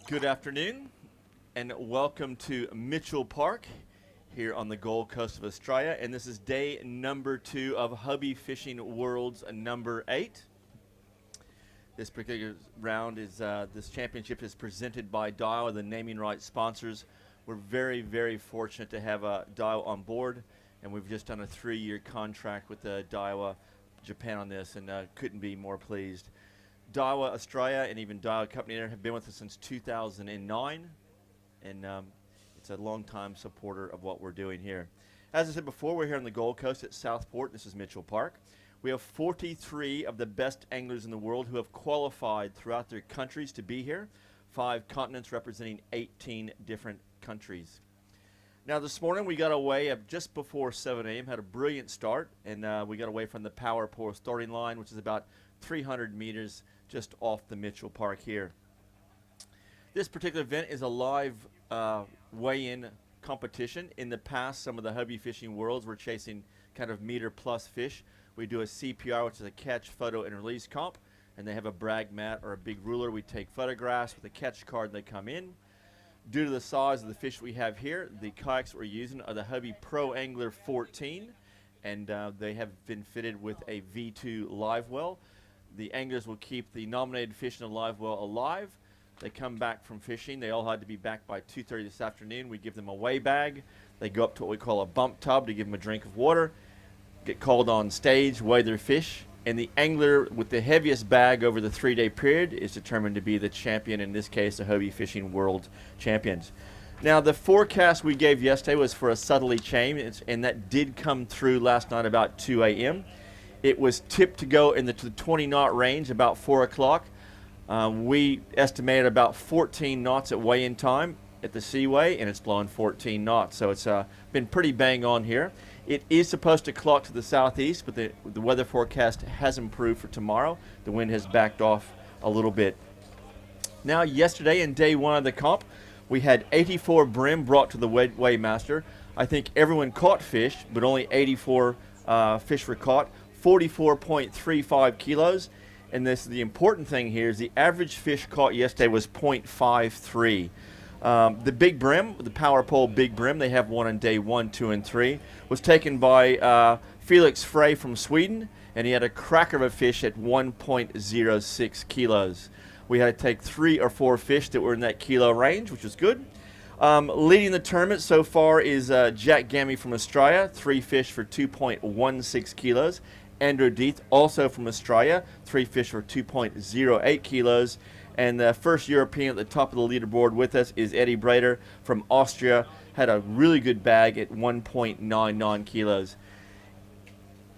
Good afternoon and welcome to Mitchell Park here on the Gold Coast of Australia, and this is day number 2 of Hobie Fishing Worlds number 8. This particular round is this championship is presented by Daiwa, the naming rights sponsors. We're very fortunate to have Daiwa on board, and we've just done a 3-year contract with Daiwa Japan on this, and couldn't be more pleased. Daiwa Australia and even Daiwa Company there have been with us since 2009, and it's a long-time supporter of what we're doing here. As I said before, we're here on the Gold Coast at Southport. This is Mitchell Park. We have 43 of the best anglers in the world who have qualified throughout their countries to be here, 5 continents representing 18 different countries. Now this morning we got away just before 7 a.m., had a brilliant start, and we got away from the Power Pole starting line, which is about 300 meters just off the Mitchell Park here. This particular event is a live weigh-in competition. In the past, some of the Hobie Fishing Worlds were chasing kind of meter-plus fish. We do a CPR, which is a catch, photo, and release comp, and they have a brag mat or a big ruler. We take photographs with a catch card, and they come in. Due to the size of the fish we have here, the kayaks we're using are the Hobie Pro Angler 14, and they have been fitted with a V2 live well. The anglers will keep the nominated fish in the live well alive. They come back from fishing. They all had to be back by 2:30 this afternoon. We give them a weigh bag. They go up to what we call a bump tub to give them a drink of water, get called on stage, weigh their fish, and the angler with the heaviest bag over the 3-day period is determined to be the champion, in this case the Hobie Fishing World Champions. Now the forecast we gave yesterday was for a southerly change, and that did come through last night about 2 a.m. It was tipped to go in the 20-knot range about 4 o'clock. We estimated about 14 knots at weigh-in time at the Seaway, and it's blowing 14 knots. So it's been pretty bang on here. It is supposed to clock to the southeast, but the weather forecast has improved for tomorrow. The wind has backed off a little bit. Now, yesterday in day 1 of the comp, we had 84 bream brought to the weighmaster. I think everyone caught fish, but only 84 fish were caught. 44.35 kilos, and the important thing here is the average fish caught yesterday was 0.53. The big bream, the Power Pole big bream, they have one on day 1, 2, and 3, was taken by Felix Frey from Sweden, and he had a cracker of a fish at 1.06 kilos. We had to take 3 or 4 fish that were in that kilo range, which was good. Leading the tournament so far is Jack Gammy from Australia, 3 fish for 2.16 kilos. Andrew Deeth, also from Australia, 3 fish for 2.08 kilos. And the first European at the top of the leaderboard with us is Eddie Brader from Austria, had a really good bag at 1.99 kilos.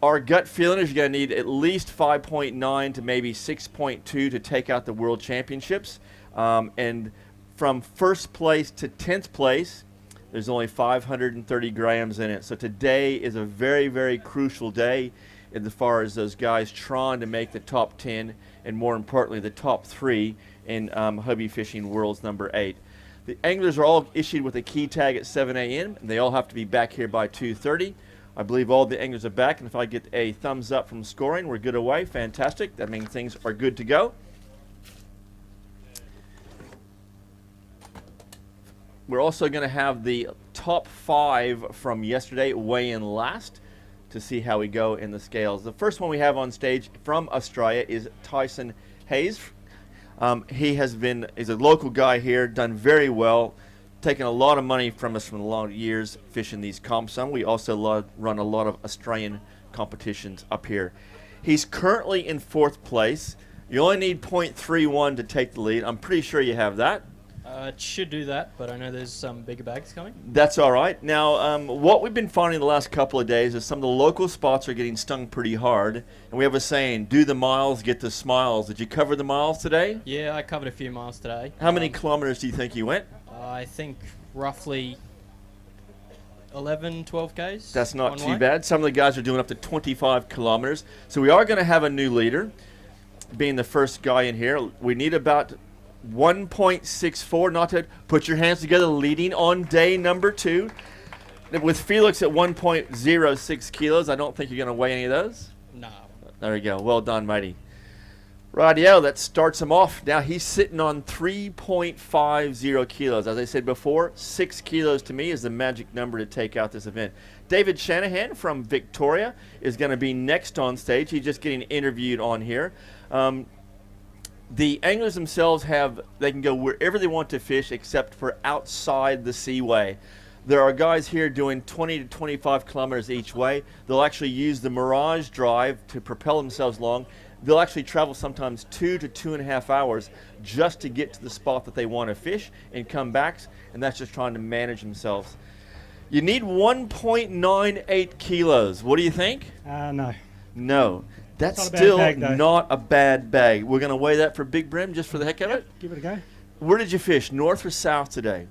Our gut feeling is you're going to need at least 5.9 to maybe 6.2 to take out the World Championships. And from first place to 10th place, there's only 530 grams in it. So today is a very crucial day as far as those guys trying to make the top 10 and, more importantly, the top 3 in Hobie Fishing Worlds number 8. The anglers are all issued with a key tag at 7 a.m. and they all have to be back here by 2:30. I believe all the anglers are back, and if I get a thumbs up from scoring, we're good away. Fantastic. That means things are good to go. We're also going to have the top 5 from yesterday weigh in last to see how we go in the scales. The first one we have on stage from Australia is Tyson Hayes. He's a local guy here, done very well, taken a lot of money from us from a lot of years fishing these comps. We also run a lot of Australian competitions up here. He's currently in 4th place. You only need 0.31 to take the lead. I'm pretty sure you have that. It should do that, but I know there's some bigger bags coming. That's all right. Now, what we've been finding the last couple of days is some of the local spots are getting stung pretty hard. And we have a saying, do the miles, get the smiles. Did you cover the miles today? Yeah, I covered a few miles today. How many kilometers do you think you went? I think roughly 11, 12 Ks. That's not too bad. Some of the guys are doing up to 25 kilometers. So we are going to have a new leader, being the first guy in here. We need about 1.64, not to put your hands together, leading on day number 2. With Felix at 1.06 kilos, I don't think you're going to weigh any of those. No. There you go. Well done, matey. Rightio, that starts him off. Now he's sitting on 3.50 kilos. As I said before, 6 kilos to me is the magic number to take out this event. David Shanahan from Victoria is going to be next on stage. He's just getting interviewed on here. The anglers themselves they can go wherever they want to fish except for outside the seaway. There are guys here doing 20 to 25 kilometers each way. They'll actually use the Mirage drive to propel themselves along. They'll actually travel sometimes 2 to 2.5 hours just to get to the spot that they want to fish and come back, and that's just trying to manage themselves. You need 1.98 kilos. What do you think? No. No. That's Not a bad still bag, though. not a bad bag. We're going to weigh that for Big Brim just for the heck of it. Give it a go. Where did you fish, north or south today?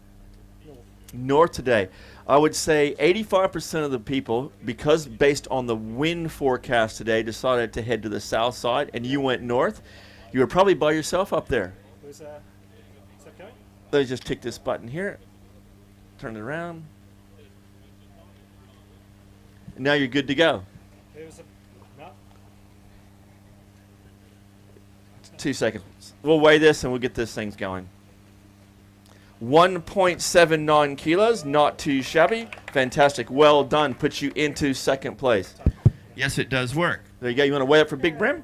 North today. I would say 85% of the people, because based on the wind forecast today, decided to head to the south side, and you went north. You were probably by yourself up there. Is that going? Let's just tick this button here. Turn it around. And now you're good to go. No. 2 seconds. We'll weigh this and we'll get this thing going. 1.79 kilos, not too shabby. Fantastic. Well done. Puts you into second place. Yes, it does work. There you go. You want to weigh up for Big Brim?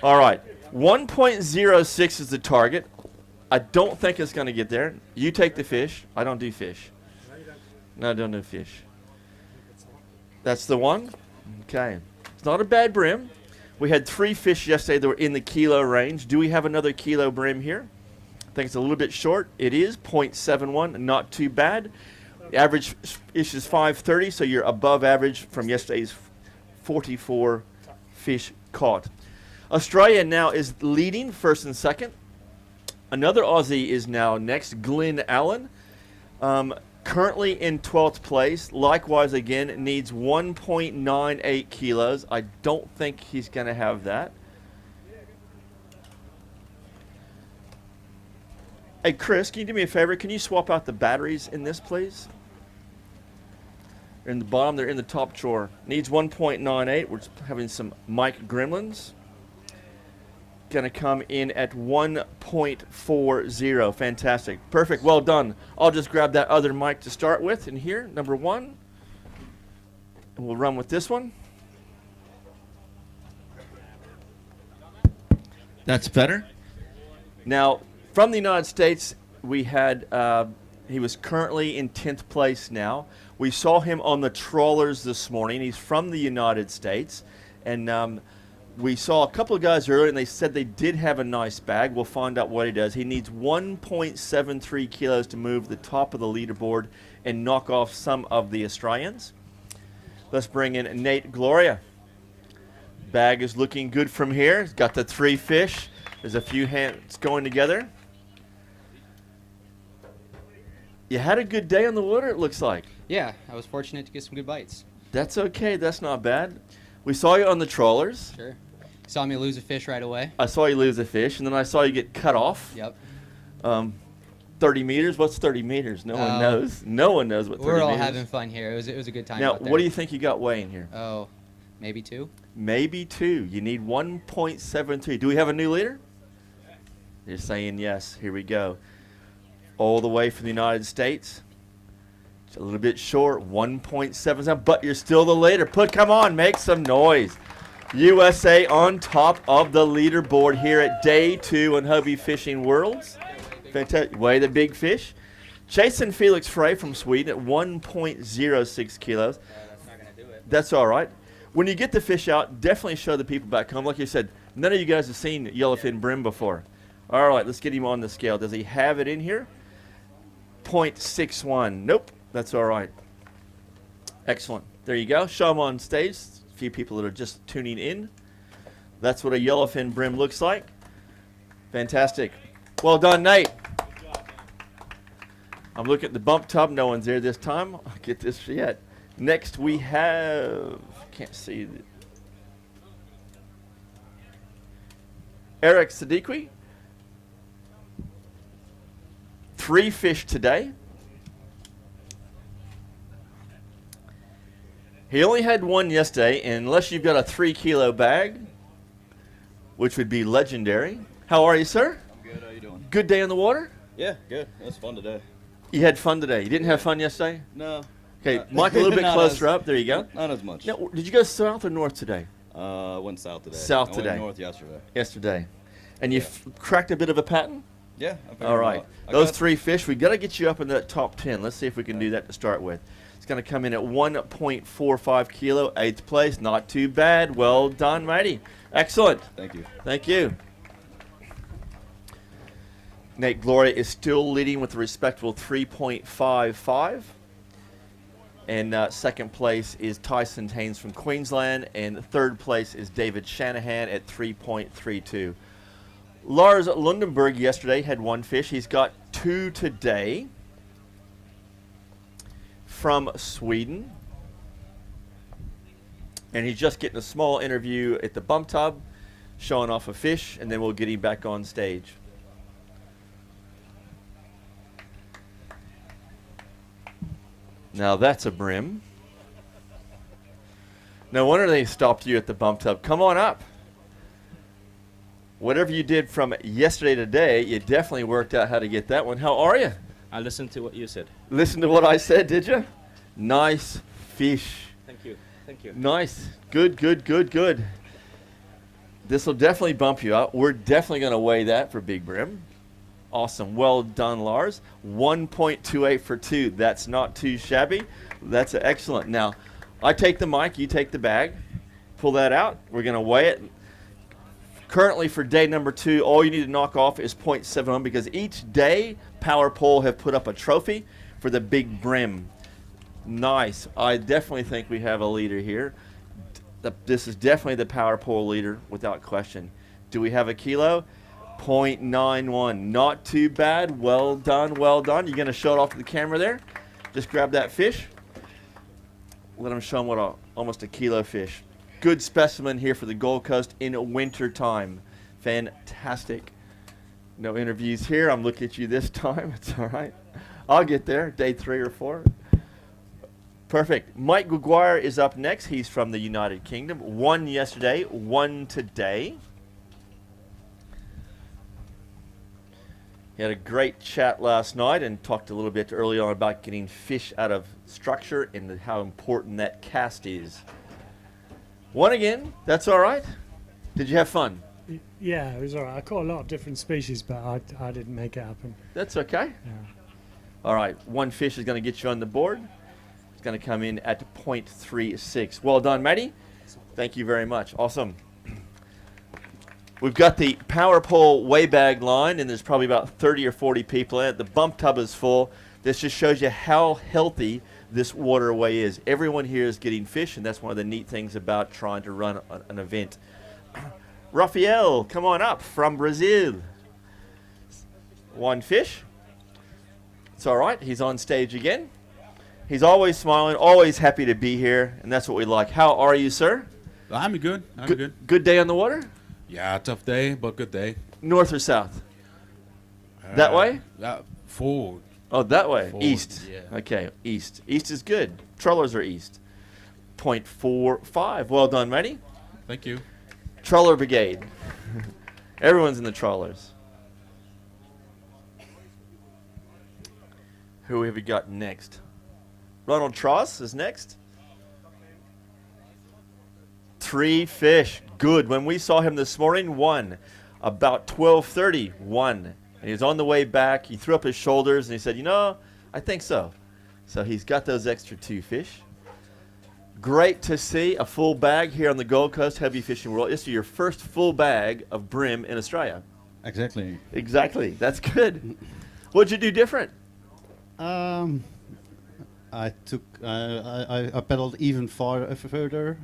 All right. 1.06 is the target. I don't think it's going to get there. You take the fish. I don't do fish. No, I don't do fish. That's the one? Okay. It's not a bad brim. We had 3 fish yesterday that were in the kilo range. Do we have another kilo brim here? I think it's a little bit short. It is 0.71, not too bad. The average fish is 530, so you're above average from yesterday's 44 fish caught. Australia now is leading first and second. Another Aussie is now next, Glenn Allen. Currently in 12th place. Likewise, again, needs 1.98 kilos. I don't think he's going to have that. Hey, Chris, can you do me a favor? Can you swap out the batteries in this, please? They're in the bottom. They're in the top drawer. Needs 1.98. We're just having some mic gremlins. Going to come in at 1.40. Fantastic. Perfect. Well done. I'll just grab that other mic to start with in here, number 1. And we'll run with this one. That's better. Now, from the United States, we had, he was currently in 10th place now. We saw him on the trawlers this morning. He's from the United States. And we saw a couple of guys earlier, and they said they did have a nice bag. We'll find out what he does. He needs 1.73 kilos to move the top of the leaderboard and knock off some of the Australians. Let's bring in Nate Gloria. Bag is looking good from here. He's got the 3 fish. There's a few hands going together. You had a good day on the water, it looks like. Yeah, I was fortunate to get some good bites. That's okay. That's not bad. We saw you on the trawlers. Sure. Saw me lose a fish right away. I saw you lose a fish, and then I saw you get cut off. Yep. 30 meters? What's 30 meters? No one knows. No one knows what 30 We're all meters. having fun here. It was a good time Now, out there. what do you think you got weighing here? Oh, maybe 2? Maybe 2. You need 1.73. Do we have a new leader? You're saying yes. Here we go. All the way from the United States. It's a little bit short, 1.77, but you're still the leader. Come on, make some noise. USA on top of the leaderboard here at day 2 on Hobie Fishing Worlds. Fantastic. Weigh the big fish. Chasing Felix Frey from Sweden at 1.06 kilos. That's not going to do it. That's all right. When you get the fish out, definitely show the people back home. Like you said, none of you guys have seen yellowfin brim before. All right, let's get him on the scale. Does he have it in here? 0.61. Nope. That's all right. Excellent. There you go. Show him on stage. A few people that are just tuning in. That's what a yellowfin brim looks like. Fantastic. Well done, Nate. I'm looking at the bump tub. No one's there this time. I'll get this yet. Next we have, can't see. Eric Sadiqui. 3 fish today. He only had 1 yesterday, and unless you've got a 3 kilo bag, which would be legendary. How are you, sir? I'm good. How you doing? Good day on the water? Yeah, good. It was fun today. You had fun today. You didn't have fun yesterday? No. Okay, Mike, a little bit Not closer as- up. There you go. Not as much. Now, did you go south or north today? Went south today. South I today. Went north yesterday. Yesterday. And you cracked a bit of a pattern? Yeah. I figured All it right. out. I Those got- 3 fish, we got to get you up in that top 10. Let's see if we can do that to start with. It's going to come in at 1.45 kilo, 8th place. Not too bad. Well done, matey. Excellent. Thank you. Thank you. Nate Gloria is still leading with a respectable 3.55. And second place is Tyson Haynes from Queensland. And third place is David Shanahan at 3.32. Lars Lundenberg yesterday had 1 fish. He's got 2 today from Sweden. And he's just getting a small interview at the bump tub, showing off a fish, and then we'll get him back on stage. Now that's a brim. No wonder they stopped you at the bump tub. Come on up. Whatever you did from yesterday to today, you definitely worked out how to get that one. How are you? I listened to what you said. Listen to what I said, did you? Nice fish. Thank you. Thank you. Nice. Good, good, good, good. This will definitely bump you up. We're definitely going to weigh that for big brim. Awesome. Well done, Lars. 1.28 for 2. That's not too shabby. That's excellent. Now, I take the mic, you take the bag. Pull that out. We're going to weigh it. Currently for day number 2, all you need to knock off is 0.71 because each day Power Pole have put up a trophy for the big brim. Nice. I definitely think we have a leader here. This is definitely the Power Pole leader without question. Do we have a kilo? 0.91. Not too bad. Well done, well done. You're going to show it off to the camera there? Just grab that fish. Let them show them what almost a kilo fish. Good specimen here for the Gold Coast in winter time. Fantastic. No interviews here. I'm looking at you this time. It's all right. I'll get there. Day 3 or 4. Perfect. Mike Guguire is up next. He's from the United Kingdom. 1 yesterday, 1 today. He had a great chat last night and talked a little bit early on about getting fish out of structure and how important that cast is. 1 again. That's all right. Did you have fun? Yeah, it was alright. I caught a lot of different species, but I didn't make it happen. That's okay. Yeah. All right. 1 fish is going to get you on the board. It's going to come in at 0.36. Well done, Matty. Thank you very much. Awesome. We've got the Power Pole weigh bag line, and there's probably about 30 or 40 people in it. The bump tub is full. This just shows you how healthy this waterway is. Everyone here is getting fish, and that's one of the neat things about trying to run an event. Rafael, come on up from Brazil. 1 fish. It's all right. He's on stage again. He's always smiling, always happy to be here, and that's what we like. How are you, sir? I'm good. I'm good. Good day on the water? Yeah, tough day, but good day. North or south? That way? Forward. Oh, that way. Forward, East. yeah. Okay, east. East is good. Trollers are east. 0.45. Well done, Matty. Thank you. Trawler Brigade. Everyone's in the trawlers. Who have we got next? Ronald Tross is next. 3 fish. Good. When we saw him this morning, 1. About 12:30, 1. And he was on the way back. He threw up his shoulders and he said, I think so. So he's got those extra 2 fish. Great to see a full bag here on the Gold Coast Hobie Fishing World. This is your first full bag of brim in Australia. Exactly. Exactly. That's good. What'd you do different? I pedaled even further.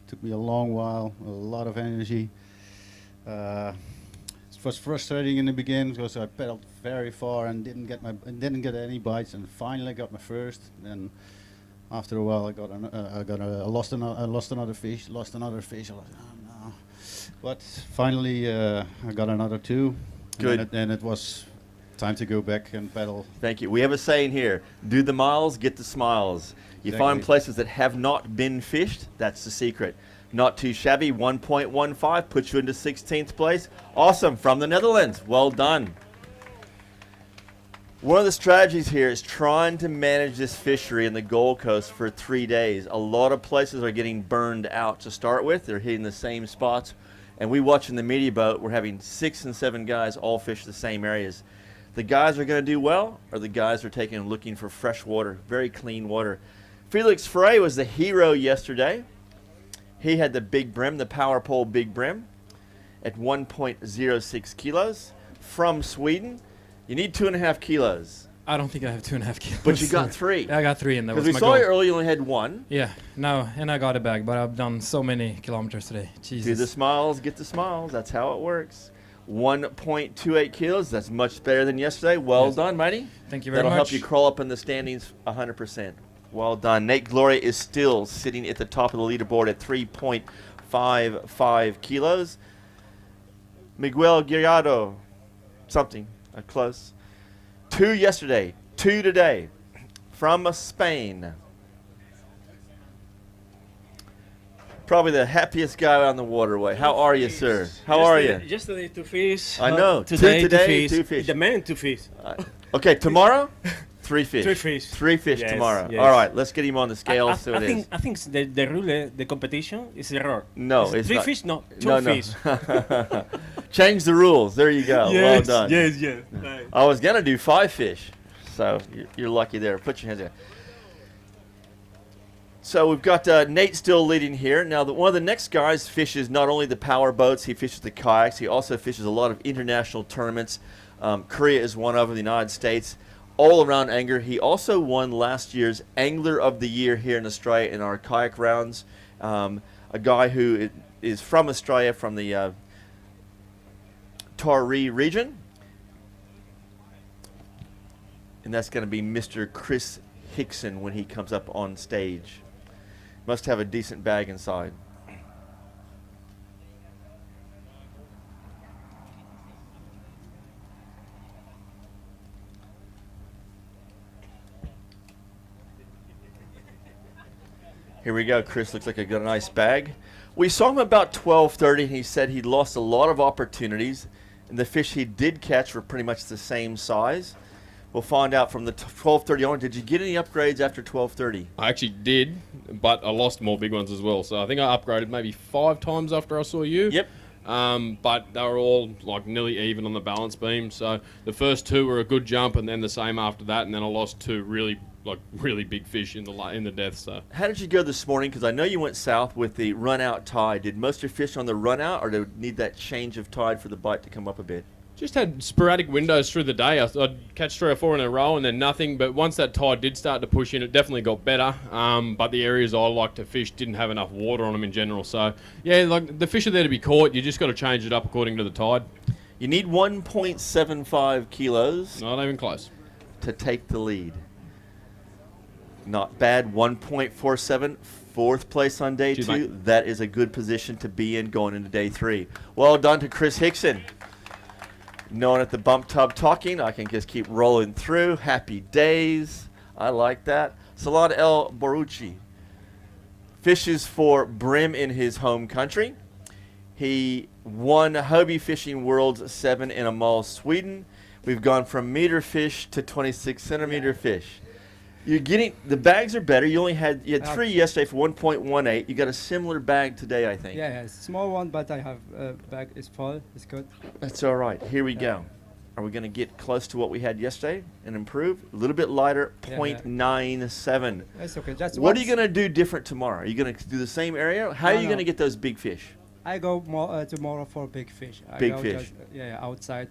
Took me a long while, a lot of energy. It was frustrating in the beginning because I pedaled very far and didn't get any bites, and finally got my first. Then after a while, I lost another fish. I was like, oh no! But finally, I got another 2. Good. And it was time to go back and pedal. Thank you. We have a saying here, do the miles, get the smiles. You Exactly. find places that have not been fished, that's the secret. Not too shabby. 1.15 puts you into 16th place. Awesome. From the Netherlands. Well done. One of the strategies here is trying to manage this fishery in the Gold Coast for 3 days. A lot of places are getting burned out to start with. They're hitting the same spots. And we watch in the media boat, we're having 6 and 7 guys all fish the same areas. The guys are going to do well, or the guys are taking and looking for fresh water, very clean water. Felix Frey was the hero yesterday. He had the big brim, the power pole big brim, at 1.06 kilos from Sweden. You need 2.5 kilos. I don't think I have 2.5 kilos. But you got 3. I got 3, and that was Because we my saw goal. you earlier, you only had 1. Yeah, no, and I got a bag, but I've done so many kilometers today. Jesus. Do the smiles, get the smiles. That's how it works. 1.28 kilos. That's much better than yesterday. Well Yes. done, Mighty. Thank you very That'll much. help you crawl up in the standings 100%. Well done. Nate Gloria is still sitting at the top of the leaderboard at 3.55 kilos. Miguel Guirado, something, close. 2 yesterday, 2 today, from Spain. Probably the happiest guy on the waterway. How are you, sir? How are you? Yesterday 2 fish. I know. Today, 2 today, 2 2 fish. The man 2 fish. Okay, tomorrow, 3 fish. 3 fish. 3 fish Yes, tomorrow. yes. All right, let's get him on the scale. I See what it is. think the rule, the competition is error. No, it's 3 not. fish, no, 2 No, fish. no. Change the rules. There you go. Well done. Yes, yes. Right. I was going to do 5 fish, so you're lucky there. Put your hands in. So we've got Nate still leading here. Now, one of the next guys fishes not only the power boats, he fishes the kayaks. He also fishes a lot of international tournaments. Korea is one of them, the United States. All around angler. He also won last year's Angler of the Year here in Australia in our kayak rounds. A guy who is from Australia, from the Taree region. And that's going to be Mr. Chris Hickson when he comes up on stage. Must have a decent bag inside. Here we go. Chris looks like he got a nice bag. We saw him about 12:30, and he said he'd lost a lot of opportunities, and the fish he did catch were pretty much the same size. We'll find out from the 12:30 on. Did you get any upgrades after 12:30? I actually did, but I lost more big ones as well. So I think I upgraded maybe 5 times after I saw you. Yep. But they were all like nearly even on the balance beam. So the first 2 were a good jump, and then the same after that, and then I lost 2 really big fish in the depth. So How did you go this morning? Because I know you went south with the run-out tide. Did most of your fish on the run-out, or did need that change of tide for the bite to come up a bit? just had sporadic windows through the day. I'd catch 3 or 4 in a row and then nothing. But once that tide did start to push in, it definitely got better. But the areas I like to fish didn't have enough water on them in general. So, yeah, like the fish are there to be caught. You just got to change it up according to the tide. You need 1.75 kilos Not even close. to take the lead. Not bad. 1.47, 4th place on day Cheers, 2. mate. That is a good position to be in going into day 3. Well done to Chris Hickson. No one at the bump tub talking. I can just keep rolling through. Happy days. I like that. Salah El Borucci fishes for brim in his home country. He won Hobie Fishing Worlds 7 in Amal, Sweden. We've gone from meter fish to 26 centimeter fish. You're getting, the bags are better. You had 3 yesterday for 1.18. You got a similar bag today, I think. Yeah, small one, but I have bag is full. It's good. That's all right. Here we go. Are we going to get close to what we had yesterday and improve? A little bit lighter, Yeah, 0.97. It's okay. Just What are you once going to do different tomorrow? Are you going to do the same area? How are No, you no. going to get those big fish? I go more tomorrow for big fish. I Big go fish. Just, outside,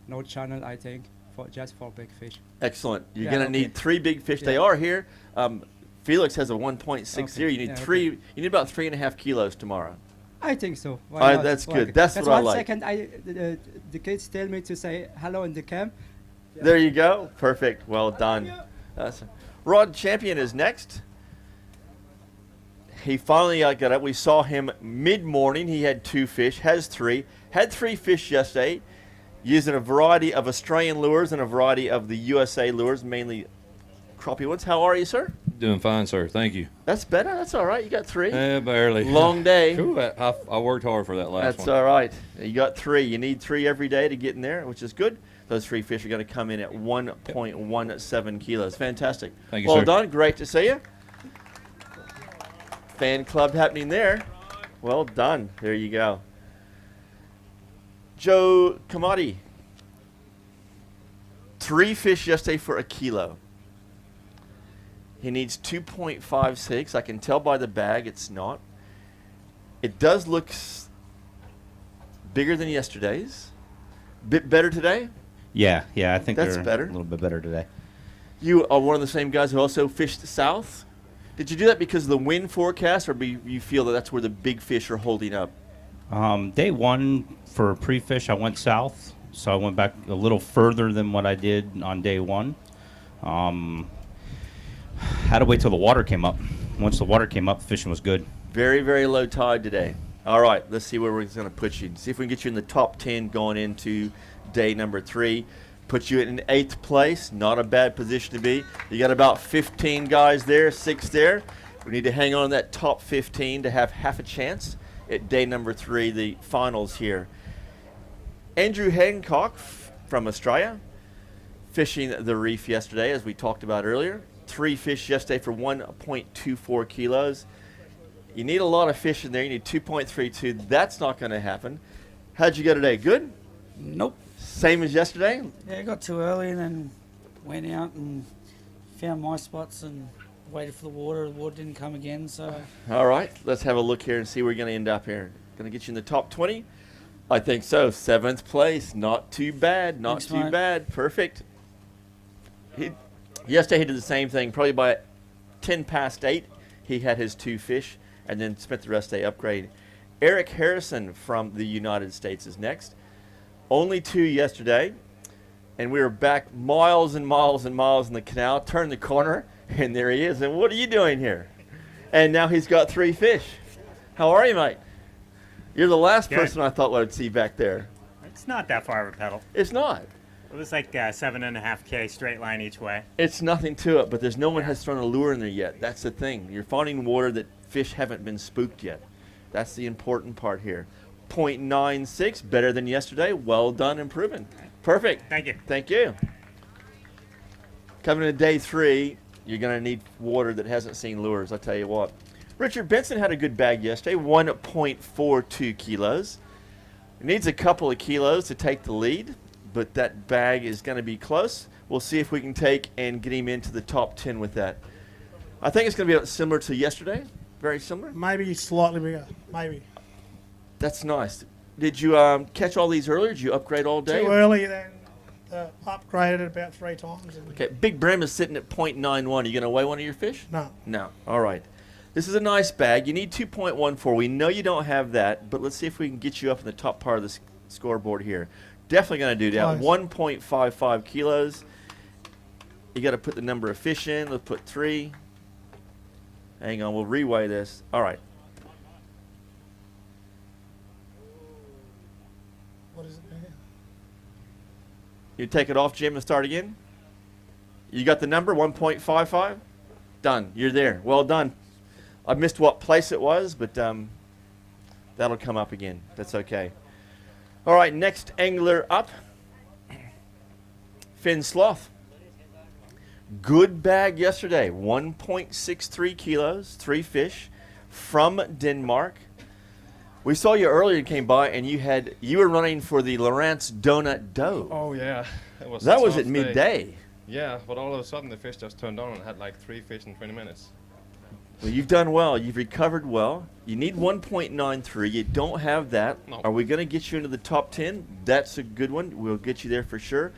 no channel. I think just for big fish. Excellent. You're Yeah, going to okay. need 3 big fish. Yeah. They are here. Felix has a 1.60. Okay. You need Yeah, 3. okay. You need about 3.5 kilos tomorrow. I think so. Why not? That's Why good. not? That's Just what I one like. second, the kids tell me to say hello in the camp. There you go. Perfect. Well done. Rod Champion is next. He finally got up. We saw him mid-morning. He had 2 fish, has 3. Had 3 fish yesterday, using a variety of Australian lures and a variety of the USA lures, mainly crappie ones. How are you, sir? Doing fine, sir. Thank you. That's better. That's all right. You got 3. Barely. Long day. Ooh, I worked hard for that last That's one. all right. You got 3. You need 3 every day to get in there, which is good. Those 3 fish are going to come in at 1.17 kilos. Fantastic. Thank you, well sir. done. Great to see you. Fan club happening there. Well done. There you go. Joe Kamadi. 3 fish yesterday for a kilo. He needs 2.56. I can tell by the bag it's not. It does look bigger than yesterday's. Bit better today. Yeah, I think That's they're better. a little bit better today. You are one of the same guys who also fished south. Did you do that because of the wind forecast, or you feel that that's where the big fish are holding up? Day 1 for pre-fish, I went south, so I went back a little further than what I did on day 1. Had to wait till the water came up. Once the water came up, fishing was good. Very, very low tide today. All right, let's see where we're going to put you. See if we can get you in the top 10 going into day number 3. Put you in 8th place. Not a bad position to be. You got about 15 guys there, 6 there. We need to hang on to that top 15 to have half a chance at day number 3, the finals here. Andrew Hancock from Australia, fishing the reef yesterday, as we talked about earlier. 3 fish yesterday for 1.24 kilos. You need a lot of fish in there. You need 2.32. That's not going to happen. How'd you go today? Good? Nope. Same as yesterday? Yeah, I got too early and then went out and found my spots and waited for the water. The water didn't come again, so. All right. Let's have a look here and see where you're going to end up here. Going to get you in the top 20? I think so. 7th place. Not too bad. Not Thanks, too mate. bad. Perfect. Yesterday he did the same thing. Probably by 10 past 8, he had his 2 fish and then spent the rest of the day upgrade. Eric Harrison from the United States is next. Only 2 yesterday, and we were back miles and miles and miles in the canal. Turned the corner, and there he is. And what are you doing here? And now he's got 3 fish. How are you, mate? You're the last Good. person I thought I'd see back there. It's not that far of a pedal. It's not. It was like 7.5K straight line each way. It's nothing to it, but there's no one has thrown a lure in there yet. That's the thing. You're finding water that fish haven't been spooked yet. That's the important part here. 0.96, better than yesterday. Well done, improving. Perfect. Thank you. Thank you. Coming to day 3, you're going to need water that hasn't seen lures, I'll tell you what. Richard Benson had a good bag yesterday, 1.42 kilos. It needs a couple of kilos to take the lead, but that bag is going to be close. We'll see if we can take and get him into the top 10 with that. I think it's going to be similar to yesterday. Very similar. Maybe slightly bigger. Maybe. That's nice. Did you catch all these earlier? Did you upgrade all day? Too early, then upgraded about 3 times. And Okay, Big Bream is sitting at 0.91. Are you going to weigh one of your fish? No. No. All right. This is a nice bag. You need 2.14. We know you don't have that, but let's see if we can get you up in the top part of the scoreboard here. Definitely going to do that. Close. 1.55 kilos. You got to put the number of fish in. Let's put 3. Hang on. We'll reweigh this. All right. what is it now? You take it off, Jim, and start again. You got the number, 1.55? Done. You're there. Well done. I missed what place it was, but that'll come up again. That's okay. All right, next angler up. Finn Sloth. Good bag yesterday. 1.63 kilos, 3 fish from Denmark. We saw you earlier and came by, and you were running for the Lawrence Donut Dough. Oh yeah, That was at midday. Yeah, but all of a sudden the fish just turned on and had like 3 fish in 20 minutes. Well, you've done well. You've recovered well. You need 1.93. You don't have that. No. Are we going to get you into the top 10? That's a good one. We'll get you there for sure.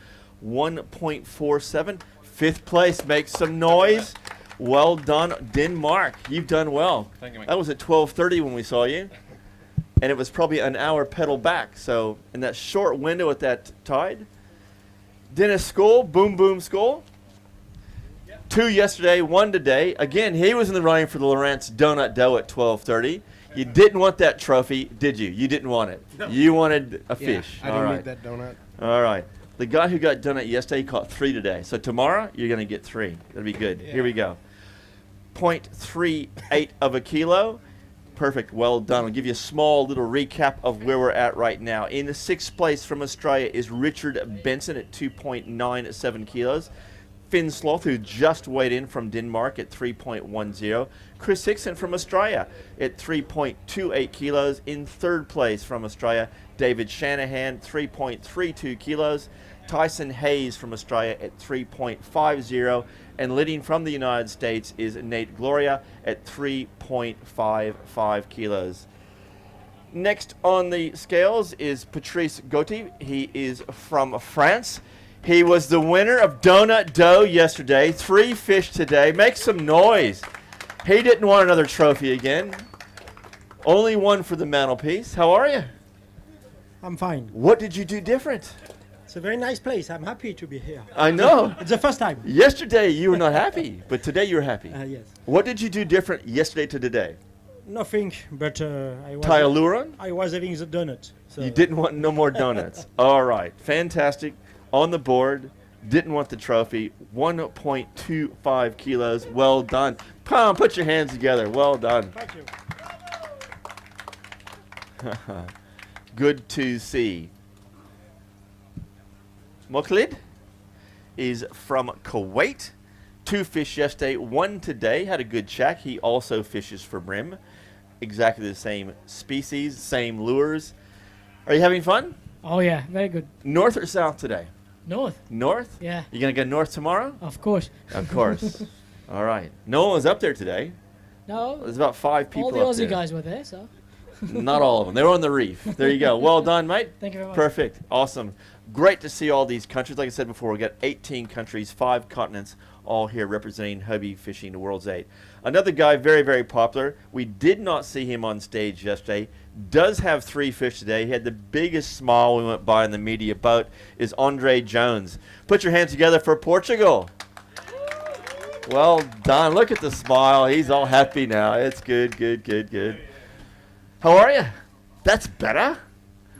1.47. 5th place. Make some noise. Well done, Denmark. You've done well. Thank you, Mike. That was at 12:30 when we saw you. And it was probably an hour pedal back. So in that short window at that tide. Dennis School, Boom Boom School. 2 yesterday, 1 today. Again, he was in the running for the Lawrence Donut Dough at 12:30. You didn't want that trophy, did you? You didn't want it. No. You wanted a fish. I didn't need that donut. All right. The guy who got donut yesterday caught 3 today. So tomorrow, you're going to get 3. That'll be good. Yeah. Here we go. 0.38 of a kilo. Perfect. Well done. I'll give you a small little recap of where we're at right now. In the 6th place from Australia is Richard Benson at 2.97 kilos. Finn Sloth, who just weighed in from Denmark at 3.10. Chris Hickson from Australia at 3.28 kilos. In 3rd place from Australia, David Shanahan, 3.32 kilos. Tyson Hayes from Australia at 3.50. And leading from the United States is Nate Gloria at 3.55 kilos. Next on the scales is Patrice Gauthier. He is from France. He was the winner of Donut Dough yesterday. 3 fish today. Make some noise. He didn't want another trophy again. Only one for the mantelpiece. How are you? I'm fine. What did you do different? It's a very nice place. I'm happy to be here. I know. It's the first time. Yesterday you were not happy, but today you're happy. Yes. What did you do different yesterday to today? Nothing, but Tie a lure on? I was having the donut. So. You didn't want no more donuts. All right. Fantastic. On the board. Didn't want the trophy. 1.25 kilos. Well done. Come, put your hands together. Well done. Thank you. Good to see. Mokhlid is from Kuwait. 2 fish yesterday, 1 today. Had a good check. He also fishes for bream. Exactly the same species, same lures. Are you having fun? Oh yeah, very good. North or south today? North. North? Yeah. You gonna go north tomorrow? Of course. Of course. All right. No one was up there today. No. There's about 5 people All the up Aussie there. guys were there, so. Not all of them. They were on the reef. There you go. Well done, mate. Thank you very much. Perfect. Awesome. Great to see all these countries. Like I said before, we got 18 countries, 5 continents, all here representing Hobie Fishing Worlds 8. Another guy very, very popular. We did not see him on stage yesterday. Does have 3 fish today. He had the biggest smile we went by in the media boat. Is Andre Jones. Put your hands together for Portugal. Well done. Look at the smile. He's all happy now. It's good, good, good, good. How are you? That's better.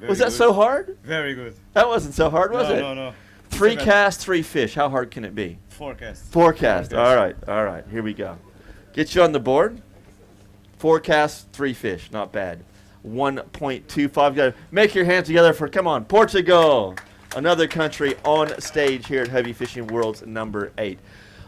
Was that good. so hard? Very good. That wasn't so hard, was it? No. 3 casts, 3 fish. How hard can it be? 4 casts. 4 casts. All right. All right. Here we go. Get you on the board. 4 casts, 3 fish. Not bad. 1.25. Got to make your hands together for, come on, Portugal. Another country on stage here at Hobie Fishing Worlds number 8.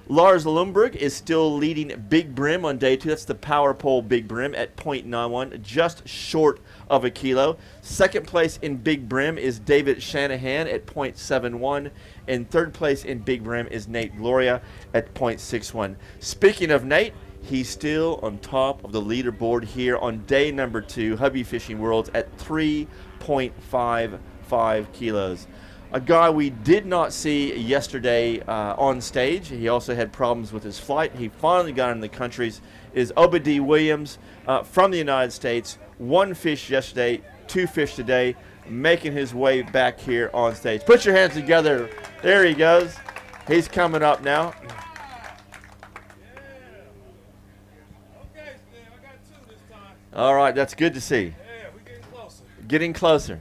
Lars Lundberg is still leading Big Brim on day 2. That's the power pole Big Brim at 0.91, just short of a kilo. 2nd place in Big Brim is David Shanahan at 0.71. And 3rd place in Big Brim is Nate Gloria at 0.61. Speaking of Nate, he's still on top of the leaderboard here on day number 2, Hobie Fishing Worlds at 3.55 kilos. A guy we did not see yesterday on stage. He also had problems with his flight. He finally got in the countries. Is Obadiah Williams from the United States. 1 fish yesterday, 2 fish today, making his way back here on stage. Put your hands together. There he goes. He's coming up now. All right, that's good to see. Getting closer.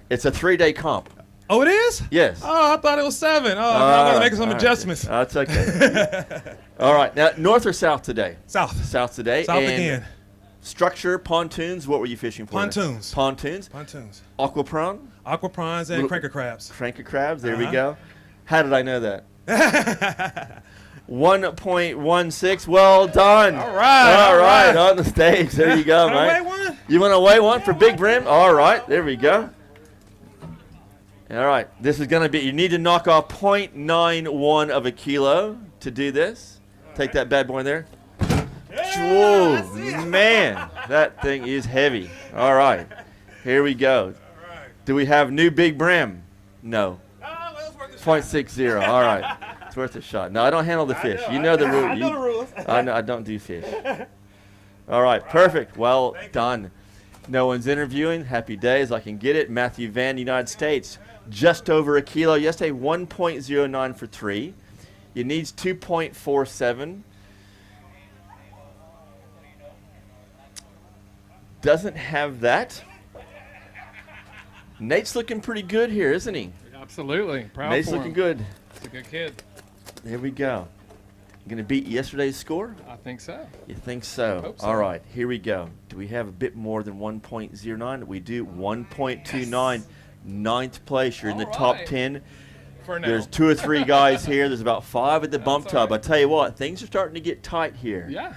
It's a 3-day comp. Oh, it is? Yes. Oh, I thought it was 7. Oh, I'm going to make some adjustments. That's okay. All right. Now, north or south today? South. South today. South and again. Structure, pontoons. What were you fishing for? Pontoons. Pontoons. Pontoons. Aqua prawn? Aqua prawns and cranker crabs. Cranker crabs. There we go. How did I know that? 1.16. Well done. All right. All right. On the stage. There you go, mate. Weigh one? You want to weigh one for Big Brim? All right. There we go. All right. This is going to be, you need to knock off 0.91 of a kilo to do this. Take that bad boy in there. Whoa, man. That thing is heavy. All right. Here we go. Do we have new Big Brim? No. 0.60. All right. It's worth a shot. No, I don't handle the fish. You know the rule. I know the rules. I know. I don't do fish. All right. Perfect. Well done. No one's interviewing. Happy days. I can get it. Matthew Van, United States. Just over a kilo. Yesterday, 1.09 for 3. It needs 2.47. Doesn't have that. Nate's looking pretty good here, isn't he? Absolutely. Proud Nate's for looking him. good. He's a good kid. There we go. You going to beat yesterday's score? I think so. You think so? Hope so. All right, here we go. Do we have a bit more than 1.09? We do. 1.29. Yes. Ninth place. You're in the All top right. 10. For now. There's 2 or 3 guys here. There's about 5 at the bump tub. I tell you what, things are starting to get tight here. Yeah.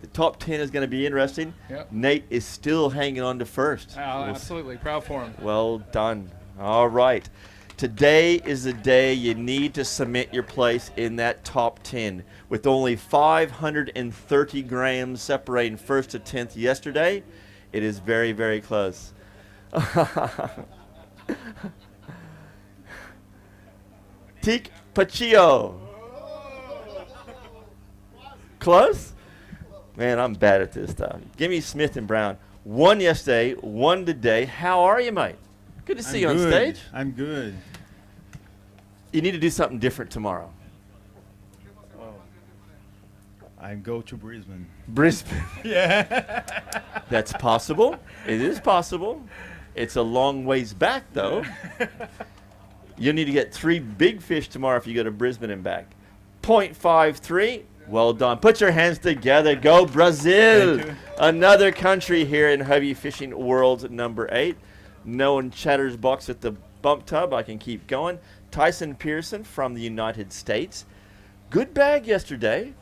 The top 10 is going to be interesting. Yep. Nate is still hanging on to first. Oh, absolutely. Proud for him. Well done. All right. Today is the day you need to cement your place in that top 10. With only 530 grams separating first to 10th yesterday, it is very, very close. Teak Pachillo. Close? Man, I'm bad at this stuff. Give me Smith and Brown. 1 yesterday, 1 today. How are you, mate? Good to see you on stage. I'm good. You need to do something different tomorrow. I go to Brisbane. Brisbane. Yeah. That's possible. It is possible. It's a long ways back, though. You'll need to get 3 big fish tomorrow if you go to Brisbane and back. 0.53. Well done. Put your hands together. Go Brazil. Another country here in Hobie Fishing Worlds number 8. No one chatters box at the bump tub. I can keep going. Tyson Pearson from the United States. Good bag yesterday.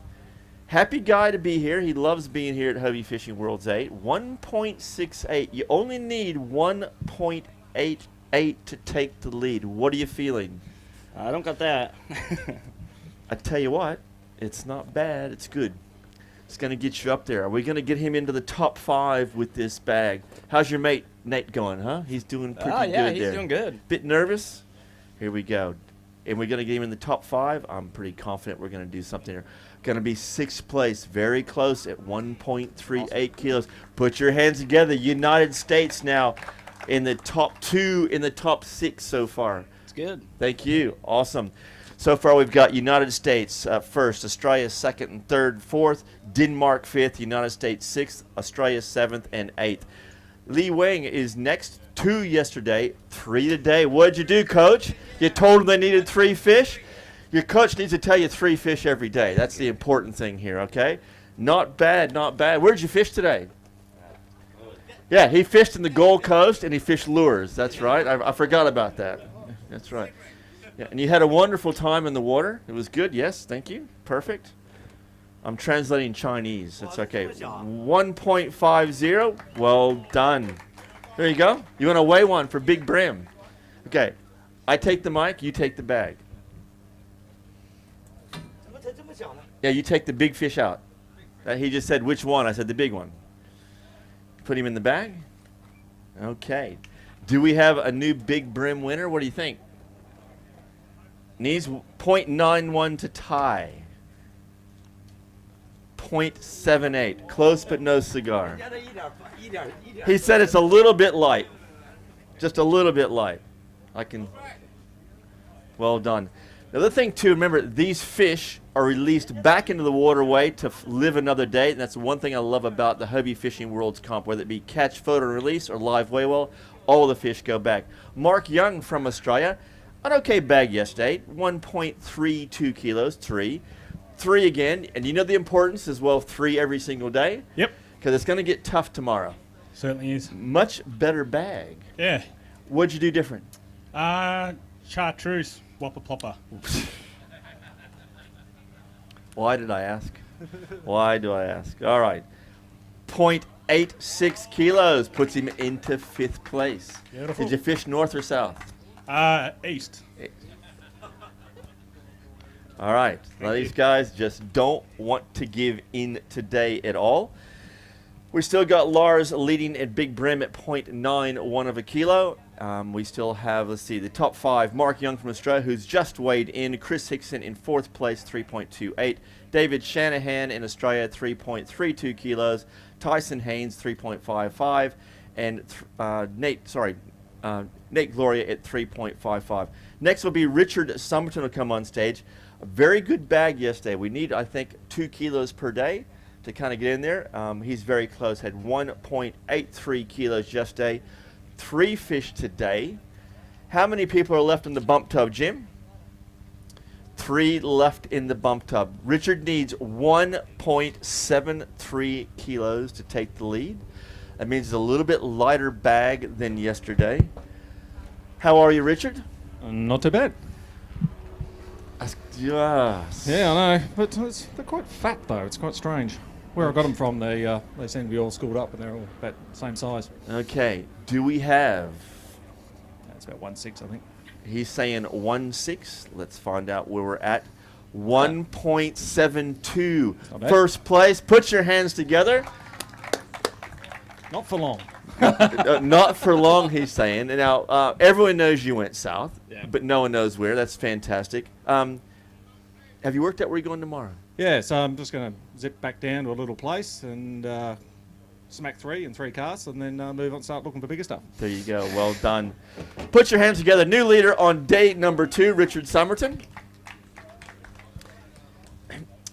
Happy guy to be here. He loves being here at Hobie Fishing Worlds 8. 1.68. You only need 1.88 to take the lead. What are you feeling? I don't got that. I tell you what, it's not bad. It's good. It's going to get you up there. Are we going to get him into the top 5 with this bag? How's your mate Nate going, huh? He's doing pretty good there. He's doing good. Bit nervous? Here we go. And we're going to get him in the top 5. I'm pretty confident we're going to do something here. Going to be 6th place, very close at 1.38 kilos. Put your hands together. United States now in the top 2, in the top 6 so far. It's good. Thank you. Awesome. So far we've got United States first, Australia 2nd and 3rd, 4th, Denmark 5th, United States 6th, Australia 7th and 8th. Li Wing is next, 2 yesterday, 3 today. What'd you do, Coach? You told them they needed 3 fish? Your coach needs to tell you 3 fish every day. That's the important thing here, okay? Not bad, not bad. Where'd you fish today? Yeah, he fished in the Gold Coast and he fished lures. That's right. I forgot about that. That's right. Yeah, and you had a wonderful time in the water. It was good. Yes, thank you. Perfect. I'm translating Chinese. That's okay. 1.50. Well done. There you go. You want to weigh one for Big Brim? Okay. I take the mic. You take the bag. Yeah, you take the big fish out. He just said which one. I said the big one. Put him in the bag. Okay. Do we have a new Big Brim winner? What do you think? Needs 0.91 to tie. 0.78. Close but no cigar. He said it's a little bit light. Just a little bit light. I can. Well done. The other thing, too, remember, these fish are released back into the waterway to live another day. And that's one thing I love about the Hobie Fishing Worlds comp, whether it be catch, photo, release, or live weigh well, all the fish go back. Mark Young from Australia, an okay bag yesterday, 1.32 kilos, 3. 3 again, and you know the importance as well, 3 every single day? Yep. Because it's going to get tough tomorrow. Certainly is. Much better bag. Yeah. What'd you do different? Chartreuse, whopper plopper. Why did I ask? Why do I ask? All right. 0.86 kilos puts him into 5th place. Beautiful. Did you fish north or south? East. All right. Now these guys just don't want to give in today at all. We still got Lars leading at Big Brim at 0.91 of a kilo. We still have, let's see, the top 5. Mark Young from Australia, who's just weighed in. Chris Hickson in 4th place, 3.28. David Shanahan in Australia, 3.32 kilos. Tyson Haynes, 3.55. And Nate Gloria at 3.55. Next will be Richard Summerton will come on stage. A very good bag yesterday. We need, I think, 2 kilos per day to kind of get in there. He's very close. Had 1.83 kilos yesterday. 3 fish today. How many people are left in the bump tub, Jim? 3 left in the bump tub. Richard needs 1.73 kilos to take the lead. That means it's a little bit lighter bag than yesterday. How are you, Richard? Not too bad. Yes. Yeah, I know, but they're quite fat though. It's quite strange. Where I got them from, they seem to be all schooled up, and they're all about the same size. Okay. Do we have? That's about 1.6, I think. He's saying 1.6. Let's find out where we're at. 1.72. First place. Put your hands together. Not for long. Not for long, he's saying. Now, everyone knows you went south, Yeah. but no one knows where. That's fantastic. Have you worked out where you're going tomorrow? Yeah, so I'm just going to zip back down to a little place and smack 3 in 3 casts, and then move on and start looking for bigger stuff. There you go. Well done. Put your hands together. New leader on day number 2, Richard Somerton.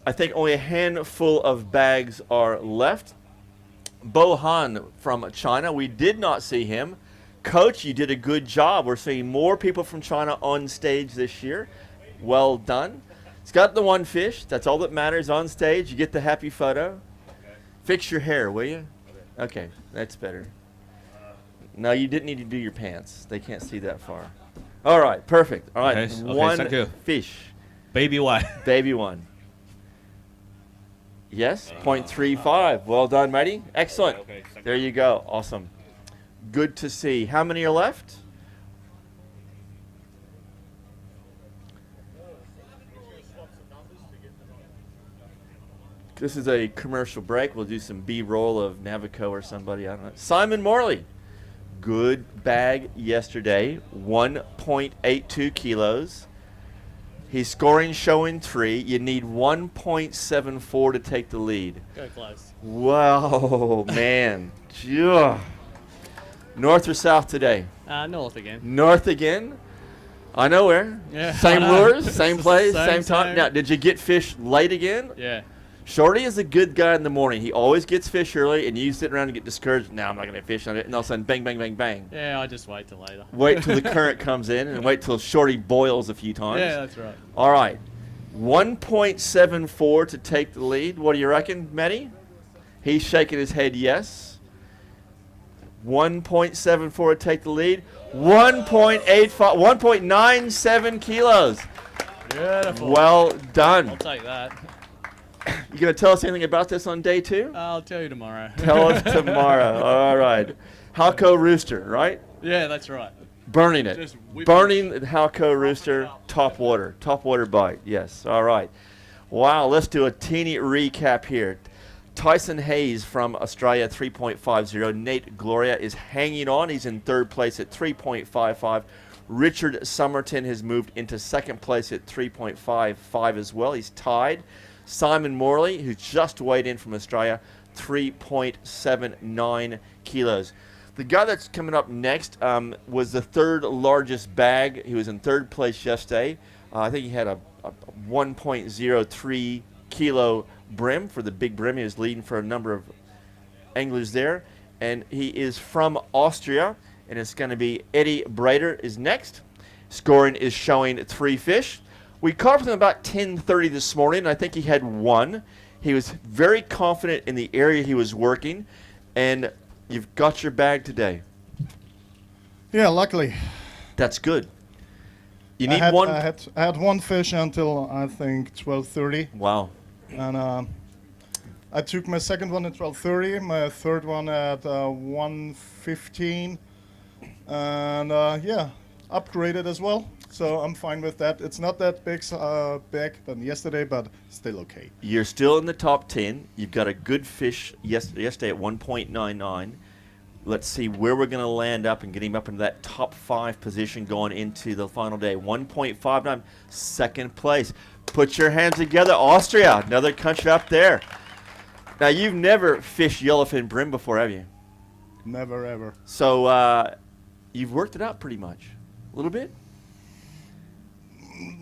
I think only a handful of bags are left. Bo Han from China. We did not see him. Coach, you did a good job. We're seeing more people from China on stage this year. Well done. He's got the 1 fish. That's all that matters on stage. You get the happy photo. Fix your hair, will you? Okay, that's better. No, you didn't need to do your pants. They can't see that far. All right, perfect. All right, Okay, 1 thank you. fish. Baby 1. Baby 1. Yes, 0.35. Well done, matey. Excellent. There you go. Awesome. Good to see. How many are left? This is a commercial break. We'll do some B-roll of Navico or somebody. I don't know. Simon Morley. Good bag yesterday. 1.82 kilos. He's scoring, showing 3. You need 1.74 to take the lead. Go close. Wow, man. Ugh. North or south today? North again. North again? I know where. Yeah, Same I know. lures, same place, Same same time. time. Now, did you get fish late again? Yeah. Shorty is a good guy in the morning. He always gets fish early, and you sit around and get discouraged. Now I'm not going to fish on it. And all of a sudden, bang, bang, bang, bang. Yeah, I just wait till later. Wait till the current comes in, and wait till Shorty boils a few times. Yeah, that's right. All right. 1.74 to take the lead. What do you reckon, Matty? He's shaking his head yes. 1.74 to take the lead. 1.85, 1.97 kilos. Beautiful. Well done. I'll take that. You going to tell us anything about this on day 2? I'll tell you tomorrow. Tell us tomorrow. All right. Halco Rooster, right? Yeah, that's right. Burning it. Just whip Burning the Halco Rooster, top water bite. Yes. All right. Wow. Let's do a teeny recap here. Tyson Hayes from Australia, 3.50. Nate Gloria is hanging on. He's in 3rd place at 3.55. Richard Somerton has moved into 2nd place at 3.55 as well. He's tied. Simon Morley, who just weighed in from Australia, 3.79 kilos. The guy that's coming up next was the 3rd largest bag. He was in 3rd place yesterday. I think he had a 1.03 kilo brim for the big brim. He was leading for a number of anglers there. And he is from Austria, and it's going to be Eddie Brader is next. Scoring is showing 3 fish. We caught up with him about 10:30 this morning, and I think he had 1. He was very confident in the area he was working, and you've got your bag today. Yeah, luckily. That's good. You need I had, one. I had 1 fish until I think 12:30. Wow. And I took my 2nd one at 12:30, my 3rd one at 1:15, and yeah, upgraded as well. So I'm fine with that. It's not that big than yesterday, but still okay. You're still in the top 10. You've got a good fish yesterday at 1.99. Let's see where we're going to land up and get him up into that top 5 position going into the final day. 1.59, 2nd place. Put your hands together. Austria, another country up there. Now, you've never fished yellowfin brim before, have you? Never, ever. So you've worked it out pretty much. A little bit?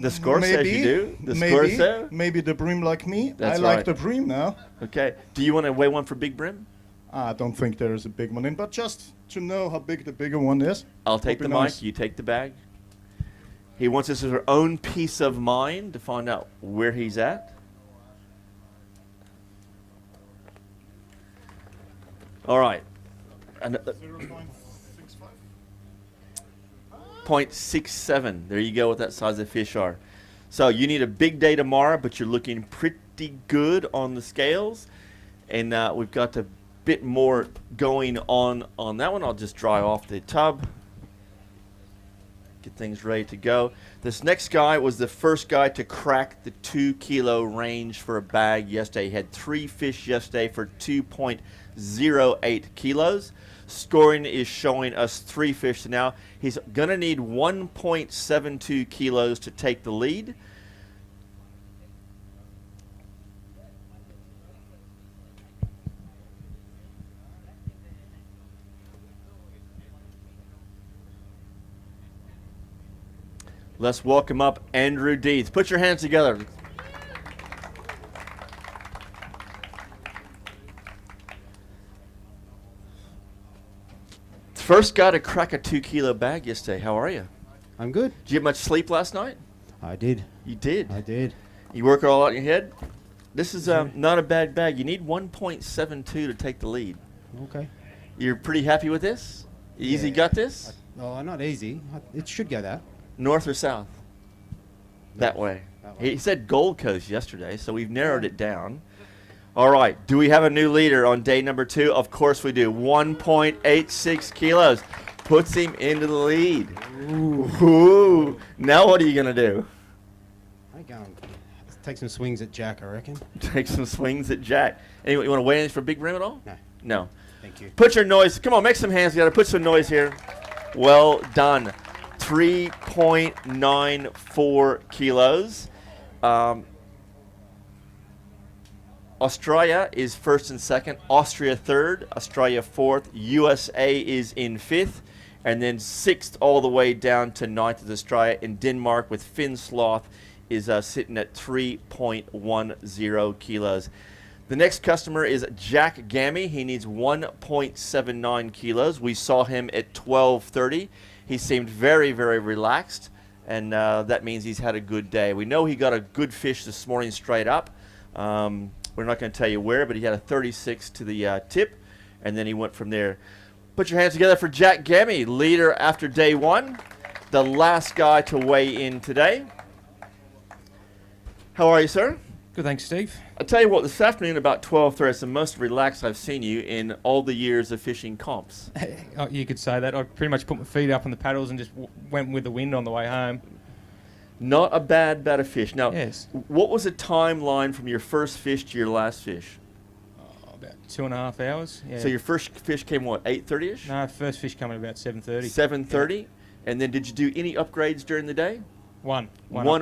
The score says you do. The score says? Maybe the bream like me. That's I like right. the bream now. Okay. Do you want to weigh one for big brim? I don't think there is a big one in, but just to know how big the bigger one is. I'll take would the be mic. nice. You take the bag. He wants us his own peace of mind to find out where he's at. All right. 0.67. There you go what that size of fish are. So you need a big day tomorrow, but you're looking pretty good on the scales. And we've got a bit more going on that one. I'll just dry off the tub. Get things ready to go. This next guy was the first guy to crack the 2 kilo range for a bag yesterday. He had 3 fish yesterday for 2.08 kilos. Scoring is showing us 3 fish now. He's going to need 1.72 kilos to take the lead. Let's welcome up Andrew Deeth. Put your hands together. First guy to crack a 2 kilo bag yesterday. How are you? I'm good. Did you get much sleep last night? I did. You did? I did. You work it all out in your head? This is not a bad bag. You need 1.72 to take the lead. Okay. You're pretty happy with this? Easy got this? Oh, not easy. It should go that. North or south? That way. He said Gold Coast yesterday, so we've narrowed it down. All right. Do we have a new leader on day number 2? Of course we do. 1.86 kilos. Puts him into the lead. Ooh. Now what are you going to do? I go take some swings at Jack, I reckon. Take some swings at Jack. Anyway, you want to weigh in for Big Bream at all? No. No. Thank you. Put your noise. Come on, make some hands together. Put some noise here. Well done. 3.94 kilos. Australia is first and second. Austria third. Australia fourth. USA is in fifth. And then sixth all the way down to ninth is Australia. And Denmark with Finn Sloth is sitting at 3.10 kilos. The next customer is Jack Gammy. He needs 1.79 kilos. We saw him at 12:30. He seemed very, very relaxed, and that means he's had a good day. We know he got a good fish this morning straight up. We're not going to tell you where, but he had a 36 to the tip, and then he went from there. Put your hands together for Jack Gammy, leader after day 1, the last guy to weigh in today. How are you, sir? Good, thanks, Steve. I'll tell you what, this afternoon about 12:30, it's the most relaxed I've seen you in all the years of fishing comps. Oh, you could say that. I pretty much put my feet up on the paddles and just went with the wind on the way home. Not a bad bet of fish. Now, Yes. what was the timeline from your first fish to your last fish? About 2.5 hours. Yeah. So your first fish came, what, 8:30ish? No, first fish coming about 7:30. 7:30? Yeah. And then did you do any upgrades during the day? One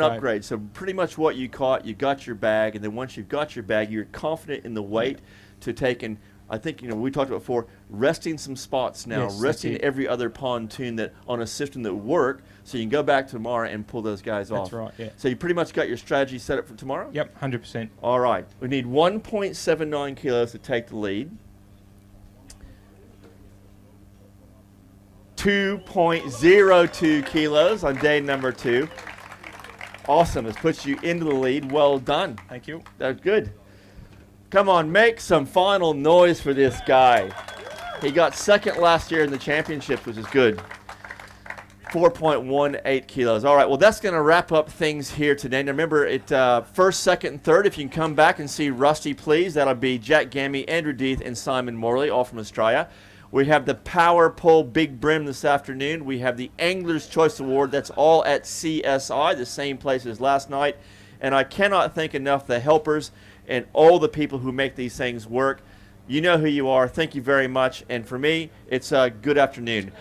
upgrade. So pretty much what you caught, you got your bag, and then once you've got your bag, you're confident in the weight to take. And I think, we talked about before, resting some spots now, Yes, that's resting it. every other pontoon that on a system that work, so you can go back tomorrow and pull those guys off. That's right, yeah. So you pretty much got your strategy set up for tomorrow? Yep, 100%. All right. We need 1.79 kilos to take the lead. 2.02 kilos on day number 2. Awesome. This puts you into the lead. Well done. Thank you. That's good. Come on, make some final noise for this guy. He got second last year in the championships, which is good. 4.18 kilos. All right, well, that's going to wrap up things here today. Now, remember, first, second, and third, if you can come back and see Rusty, please. That'll be Jack Gammy, Andrew Deeth, and Simon Morley, all from Australia. We have the Power Pole Big Brim this afternoon. We have the Angler's Choice Award. That's all at CSI, the same place as last night. And I cannot thank enough the helpers and all the people who make these things work. You know who you are. Thank you very much. And for me, it's a good afternoon.